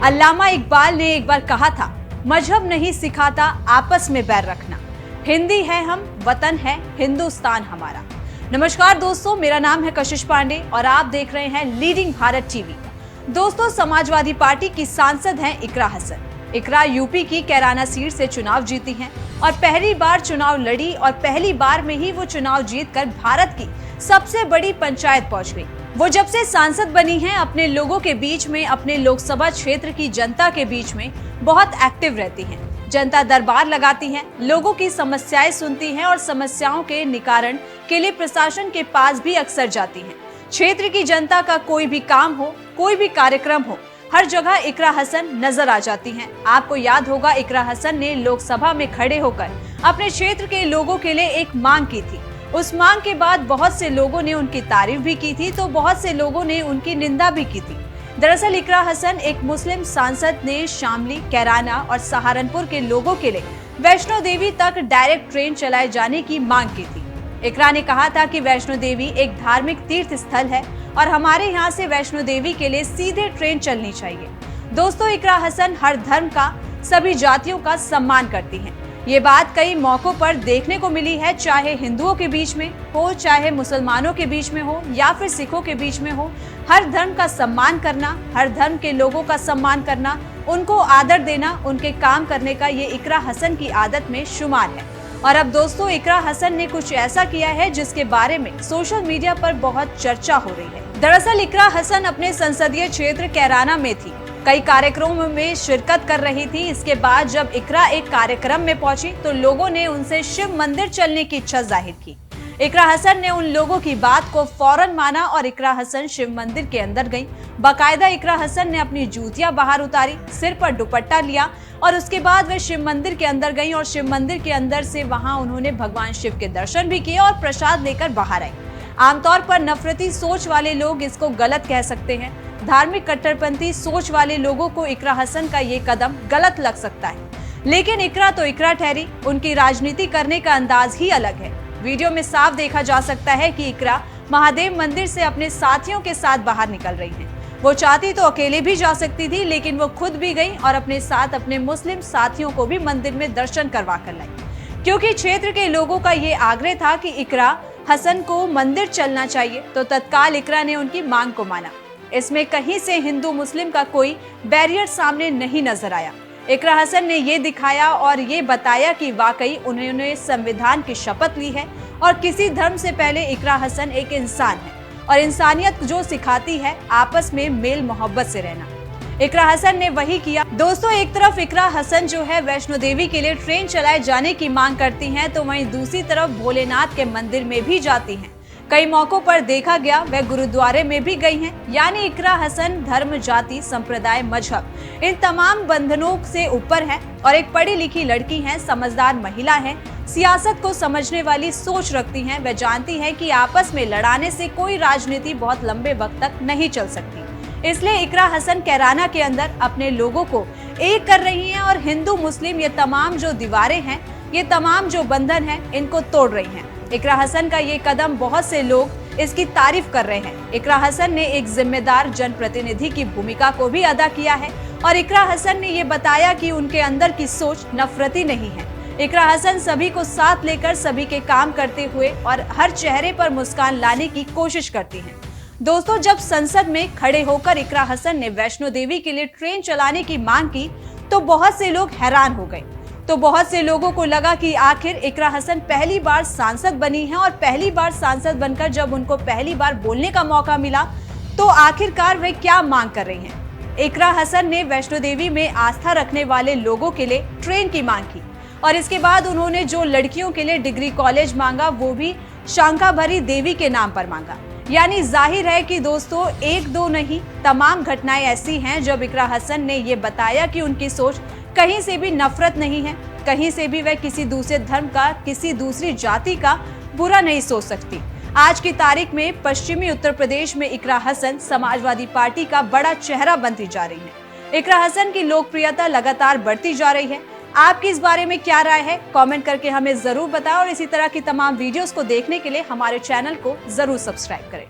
अल्लामा इकबाल ने एक बार कहा था, मजहब नहीं सिखाता आपस में बैर रखना। हिंदी है हम, वतन है हिंदुस्तान हमारा। नमस्कार दोस्तों, मेरा नाम है कशिश पांडे और आप देख रहे हैं लीडिंग भारत टीवी। दोस्तों, समाजवादी पार्टी की सांसद हैं इकरा हसन। इकरा यूपी की कैराना सीट से चुनाव जीती हैं और पहली बार चुनाव लड़ी और पहली बार में ही वो चुनाव जीतकर भारत की सबसे बड़ी पंचायत पहुंच गई। वो जब से सांसद बनी हैं, अपने लोगों के बीच में, अपने लोकसभा क्षेत्र की जनता के बीच में बहुत एक्टिव रहती हैं। जनता दरबार लगाती हैं, लोगों की समस्याएं सुनती हैं और समस्याओं के निवारण के लिए प्रशासन के पास भी अक्सर जाती हैं। क्षेत्र की जनता का कोई भी काम हो, कोई भी कार्यक्रम हो, हर जगह इकरा हसन नजर आ जाती हैं। आपको याद होगा, इकरा हसन ने लोकसभा में खड़े होकर अपने क्षेत्र के लोगों के लिए एक मांग की थी। उस मांग के बाद बहुत से लोगों ने उनकी तारीफ भी की थी, तो बहुत से लोगों ने उनकी निंदा भी की थी। दरअसल इकरा हसन एक मुस्लिम सांसद ने शामली, कैराना और सहारनपुर के लोगों के लिए वैष्णो देवी तक डायरेक्ट ट्रेन चलाए जाने की मांग की थी। इकरा ने कहा था कि वैष्णो देवी एक धार्मिक तीर्थ स्थल है और हमारे यहाँ से वैष्णो देवी के लिए सीधे ट्रेन चलनी चाहिए। दोस्तों, इकरा हसन हर धर्म का, सभी जातियों का सम्मान करती हैं। ये बात कई मौकों पर देखने को मिली है, चाहे हिंदुओं के बीच में हो, चाहे मुसलमानों के बीच में हो या फिर सिखों के बीच में हो। हर धर्म का सम्मान करना, हर धर्म के लोगों का सम्मान करना, उनको आदर देना, उनके काम करने का ये इकरा हसन की आदत में शुमार है। और अब दोस्तों, इकरा हसन ने कुछ ऐसा किया है जिसके बारे में सोशल मीडिया पर बहुत चर्चा हो रही है। दरअसल इकरा हसन अपने संसदीय क्षेत्र कैराना में थी, कई कार्यक्रमों में शिरकत कर रही थी। इसके बाद जब इकरा एक कार्यक्रम में पहुंची तो लोगों ने उनसे शिव मंदिर चलने की इच्छा जाहिर की। इकरा हसन ने उन लोगों की बात को फौरन माना और इकरा हसन शिव मंदिर के अंदर गई। बाकायदा इकरा हसन ने अपनी जूतियां बाहर उतारी, सिर पर दुपट्टा लिया और उसके बाद वे शिव मंदिर के अंदर गई और शिव मंदिर के अंदर से वहां उन्होंने भगवान शिव के दर्शन भी किए और प्रसाद लेकर बाहर आई। आमतौर पर नफरती सोच वाले लोग इसको गलत कह सकते हैं। धार्मिक कट्टरपंथी सोच वाले लोगों को इकरा हसन का ये कदम गलत लग सकता है, लेकिन इकरा तो इकरा ठहरी। उनकी राजनीति करने का अंदाज ही अलग है। वीडियो में साफ देखा जा सकता है कि इकरा महादेव मंदिर से अपने साथियों के साथ बाहर निकल रही हैं। वो चाहती तो अकेले भी जा सकती थी, लेकिन वो खुद भी गई और अपने साथ अपने मुस्लिम साथियों को भी मंदिर में दर्शन करवा कर लाई। क्योंकि क्षेत्र के लोगों का ये आग्रह था कि इकरा हसन को मंदिर चलना चाहिए, तो तत्काल इकरा ने उनकी मांग को माना। इसमें कहीं से हिंदू मुस्लिम का कोई बैरियर सामने नहीं नजर आया। इकरा हसन ने ये दिखाया और ये बताया कि वाकई उन्होंने संविधान की शपथ ली है और किसी धर्म से पहले इकरा हसन एक इंसान है और इंसानियत जो सिखाती है आपस में मेल मोहब्बत से रहना। इकरा हसन ने वही किया। दोस्तों, एक तरफ इकरा हसन जो है वैष्णो देवी के लिए ट्रेन चलाए जाने की मांग करती हैं, तो वहीं दूसरी तरफ भोलेनाथ के मंदिर में भी जाती हैं। कई मौकों पर देखा गया वह गुरुद्वारे में भी गई हैं। यानी इकरा हसन धर्म, जाति, संप्रदाय, मजहब इन तमाम बंधनों से ऊपर है और एक पढ़ी लिखी लड़की है, समझदार महिला है, सियासत को समझने वाली सोच रखती हैं। वह जानती है कि आपस में लड़ाने से कोई राजनीति बहुत लंबे वक्त तक नहीं चल सकती। इसलिए इकरा हसन कैराना के अंदर अपने लोगों को एक कर रही हैं और हिंदू मुस्लिम ये तमाम जो दीवारें हैं, ये तमाम जो बंधन हैं, इनको तोड़ रही हैं। इकरा हसन का ये कदम बहुत से लोग इसकी तारीफ कर रहे हैं। इकरा हसन ने एक जिम्मेदार जनप्रतिनिधि की भूमिका को भी अदा किया है और इकरा हसन ने ये बताया कि उनके अंदर की सोच नफरती नहीं है। इकरा हसन सभी को साथ लेकर सभी के काम करते हुए और हर चेहरे पर मुस्कान लाने की कोशिश करती हैं। दोस्तों, जब संसद में खड़े होकर इकरा हसन ने वैष्णो देवी के लिए ट्रेन चलाने की मांग की तो बहुत से लोग हैरान हो गए। तो बहुत से लोगों को लगा कि आखिर इकरा हसन पहली बार सांसद बनी है और पहली बार सांसद बनकर जब उनको पहली बार बोलने का मौका मिला तो आखिरकार वे क्या मांग कर रही हैं। इकरा हसन ने वैष्णो देवी में आस्था रखने वाले लोगों के लिए ट्रेन की मांग की और इसके बाद उन्होंने जो लड़कियों के लिए डिग्री कॉलेज मांगा वो भी शांकाभरी देवी के नाम पर मांगा। यानी जाहिर है कि दोस्तों, एक दो नहीं, तमाम घटनाएं ऐसी हैं जब इकरा हसन ने ये बताया कि उनकी सोच कहीं से भी नफरत नहीं है, कहीं से भी वह किसी दूसरे धर्म का, किसी दूसरी जाति का बुरा नहीं सोच सकती। आज की तारीख में पश्चिमी उत्तर प्रदेश में इकरा हसन समाजवादी पार्टी का बड़ा चेहरा बनती जा रही है। इकरा हसन की लोकप्रियता लगातार बढ़ती जा रही है। आपकी इस बारे में क्या राय है, कमेंट करके हमें जरूर बताएं और इसी तरह की तमाम वीडियोस को देखने के लिए हमारे चैनल को जरूर सब्सक्राइब करें।